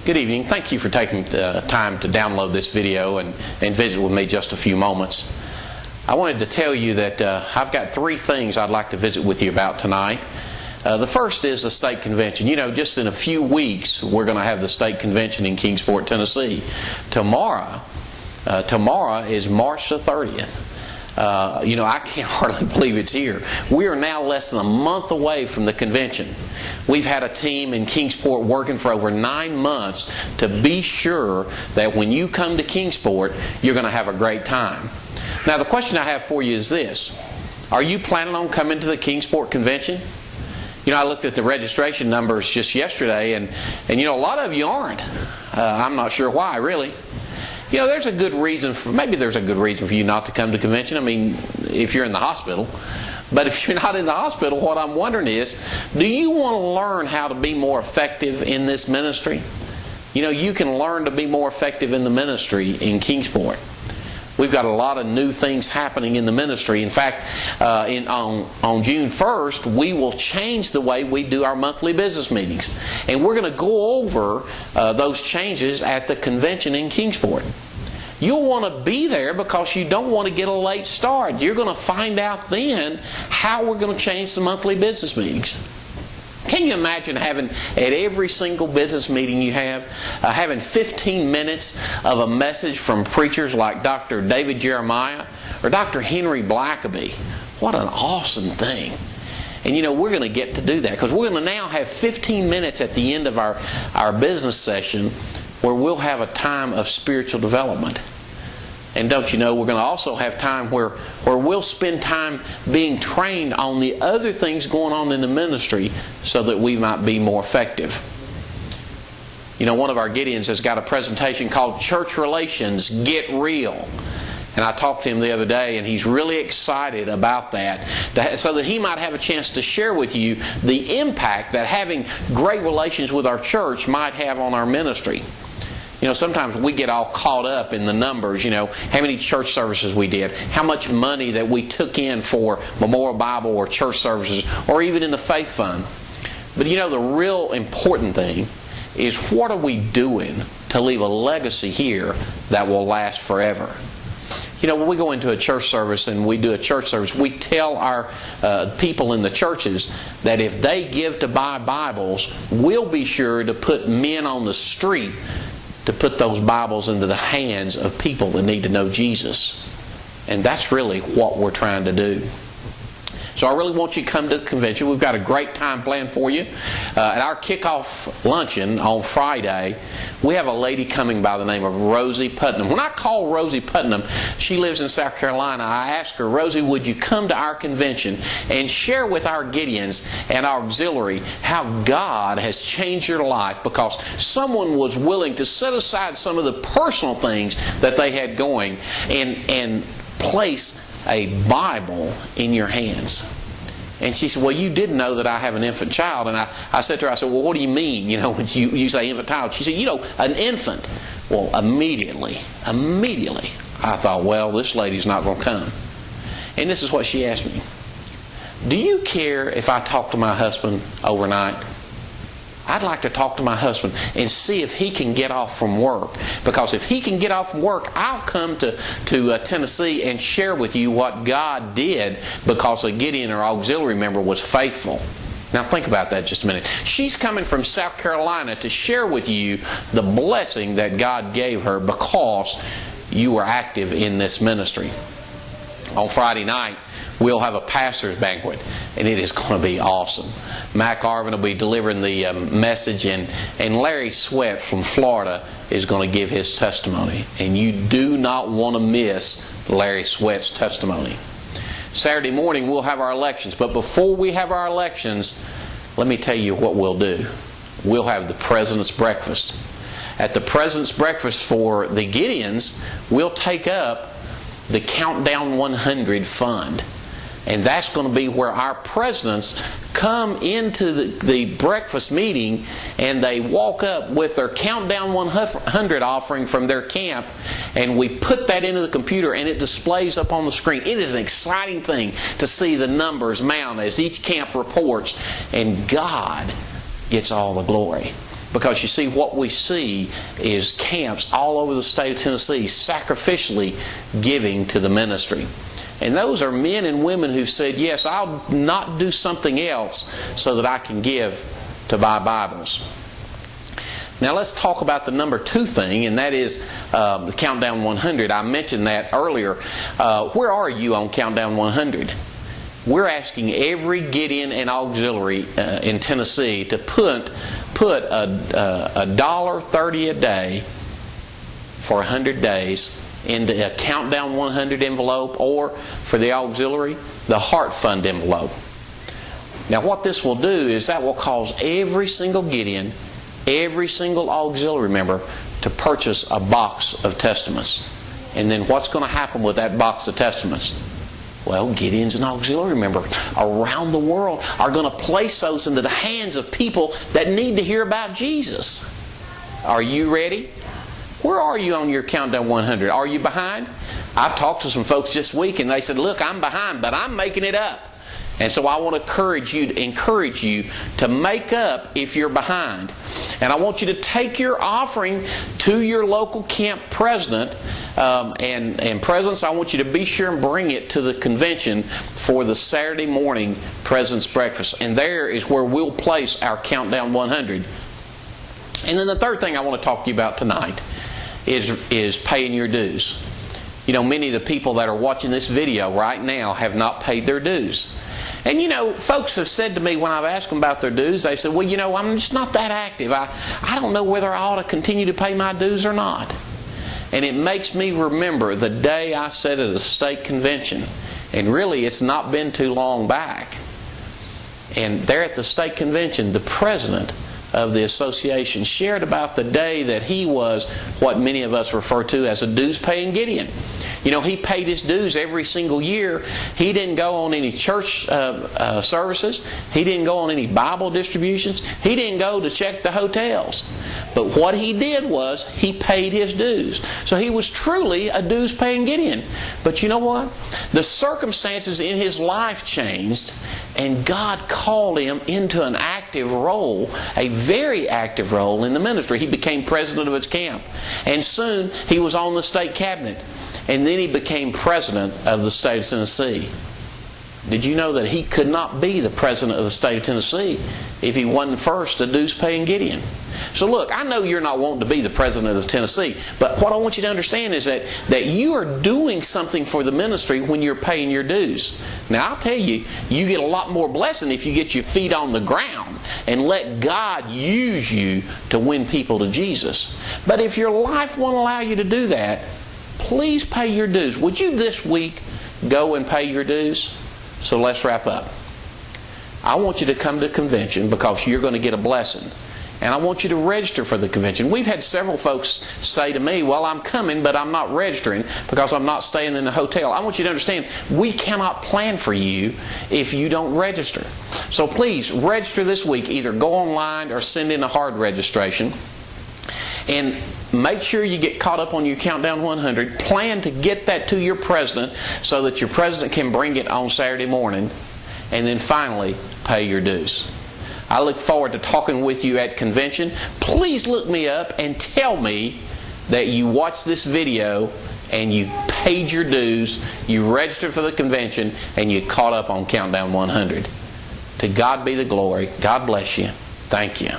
Good evening. Thank you for taking the time to download this video and visit with me just a few moments. I wanted to tell you that I've got 3 things I'd like to visit with you about tonight. The first is the state convention. You know, just in a few weeks, we're going to have the state convention in Kingsport, Tennessee. Tomorrow is March the 30th. I can't hardly believe it's here. We are now less than a month away from the convention. We've had a team in Kingsport working for over 9 months to be sure that when you come to Kingsport, you're going to have a great time. Now, the question I have for you is this. Are you planning on coming to the Kingsport convention? You know, I looked at the registration numbers just yesterday, and a lot of you aren't. I'm not sure why, really. You know, there's a good reason for you not to come to convention. I mean, if you're in the hospital. But if you're not in the hospital, what I'm wondering is, do you want to learn how to be more effective in this ministry? You know, you can learn to be more effective in the ministry in Kingsport. We've got a lot of new things happening in the ministry. In fact, on June 1st, we will change the way we do our monthly business meetings. And we're going to go over those changes at the convention in Kingsport. You'll want to be there because you don't want to get a late start. You're going to find out then how we're going to change the monthly business meetings. Can you imagine having, at every single business meeting you have, having 15 minutes of a message from preachers like Dr. David Jeremiah or Dr. Henry Blackaby? What an awesome thing. And we're going to get to do that because we're going to now have 15 minutes at the end of our business session where we'll have a time of spiritual development. And don't you know, we're going to also have time where we'll spend time being trained on the other things going on in the ministry so that we might be more effective. You know, one of our Gideons has got a presentation called Church Relations Get Real. And I talked to him the other day, and he's really excited about that, so that he might have a chance to share with you the impact that having great relations with our church might have on our ministry. You know, sometimes we get all caught up in the numbers, how many church services we did, how much money that we took in for Memorial Bible or church services, or even in the Faith Fund. But the real important thing is, what are we doing to leave a legacy here that will last forever? You know, when we go into a church service and we do a church service, we tell our people in the churches that if they give to buy Bibles, we'll be sure to put men on the street to put those Bibles into the hands of people that need to know Jesus. And that's really what we're trying to do. So I really want you to come to the convention. We've got a great time planned for you. At our Kickoff Luncheon on Friday, we have a lady coming by the name of Rosie Putnam. When I call Rosie Putnam, she lives in South Carolina, I asked her, Rosie, would you come to our convention and share with our Gideons and our auxiliary how God has changed your life because someone was willing to set aside some of the personal things that they had going and place a Bible in your hands. And she said, well, you didn't know that I have an infant child. And I said to her, well, what do you mean, when you say infant child? She said, an infant. Well, immediately, I thought, well, this lady's not going to come. And this is what she asked me. Do you care if I talk to my husband overnight? I'd like to talk to my husband and see if he can get off from work. Because if he can get off from work, I'll come to Tennessee and share with you what God did because a Gideon or auxiliary member was faithful. Now think about that just a minute. She's coming from South Carolina to share with you the blessing that God gave her because you were active in this ministry. On Friday night, we'll have a pastor's banquet, and it is going to be awesome. Mac Arvin will be delivering the message, and Larry Sweat from Florida is going to give his testimony. And you do not want to miss Larry Sweat's testimony. Saturday morning, we'll have our elections. But before we have our elections, let me tell you what we'll do. We'll have the President's Breakfast. At the President's Breakfast for the Gideons, we'll take up the Countdown 100 Fund. And that's going to be where our presidents come into the breakfast meeting and they walk up with their Countdown 100 offering from their camp, and we put that into the computer and it displays up on the screen. It is an exciting thing to see the numbers mount as each camp reports, and God gets all the glory. Because you see, what we see is camps all over the state of Tennessee sacrificially giving to the ministry. And those are men and women who've said, yes, I'll not do something else so that I can give to buy Bibles. Now let's talk about the number 2 thing, and that is the Countdown 100. I mentioned that earlier. Where are you on Countdown 100? We're asking every Gideon and auxiliary in Tennessee to put $1.30 a day for 100 days into a Countdown 100 envelope, or for the auxiliary, the Heart Fund envelope. Now what this will do is that will cause every single Gideon, every single auxiliary member to purchase a box of Testaments. And then what's going to happen with that box of Testaments? Well, Gideons and auxiliary members around the world are going to place those into the hands of people that need to hear about Jesus. Are you ready? Where are you on your Countdown 100? Are you behind? I've talked to some folks this week and they said, look, I'm behind, but I'm making it up. And so I want to encourage you to make up if you're behind. And I want you to take your offering to your local camp president. And presidents, I want you to be sure and bring it to the convention for the Saturday morning President's Breakfast. And there is where we'll place our Countdown 100. And then the third thing I want to talk to you about tonight is paying your dues. You know, many of the people that are watching this video right now have not paid their dues. And you know, folks have said to me when I've asked them about their dues, they said, well, you know, I'm just not that active. I don't know whether I ought to continue to pay my dues or not. And it makes me remember the day I sat at a state convention. And really, it's not been too long back. And there at the state convention, the president of the association shared about the day that he was what many of us refer to as a dues-paying Gideon. You know, he paid his dues every single year. He didn't go on any church services. He didn't go on any Bible distributions. He didn't go to check the hotels. But what he did was he paid his dues. So he was truly a dues-paying Gideon. But you know what? The circumstances in his life changed, and God called him into an active role, a very active role in the ministry. He became president of his camp. And soon he was on the state cabinet. And then he became president of the state of Tennessee. Did you know that he could not be the president of the state of Tennessee if he wasn't first a dues-paying Gideon? So look, I know you're not wanting to be the president of Tennessee, but what I want you to understand is that you are doing something for the ministry when you're paying your dues. Now I'll tell you, you get a lot more blessing if you get your feet on the ground and let God use you to win people to Jesus. But if your life won't allow you to do that, please pay your dues. Would you this week go and pay your dues? So let's wrap up. I want you to come to convention because you're going to get a blessing. And I want you to register for the convention. We've had several folks say to me, well, I'm coming, but I'm not registering because I'm not staying in the hotel. I want you to understand, we cannot plan for you if you don't register. So please register this week. Either go online or send in a hard registration. And make sure you get caught up on your Countdown 100. Plan to get that to your president so that your president can bring it on Saturday morning. And then finally, pay your dues. I look forward to talking with you at convention. Please look me up and tell me that you watched this video and you paid your dues, you registered for the convention, and you caught up on Countdown 100. To God be the glory. God bless you. Thank you.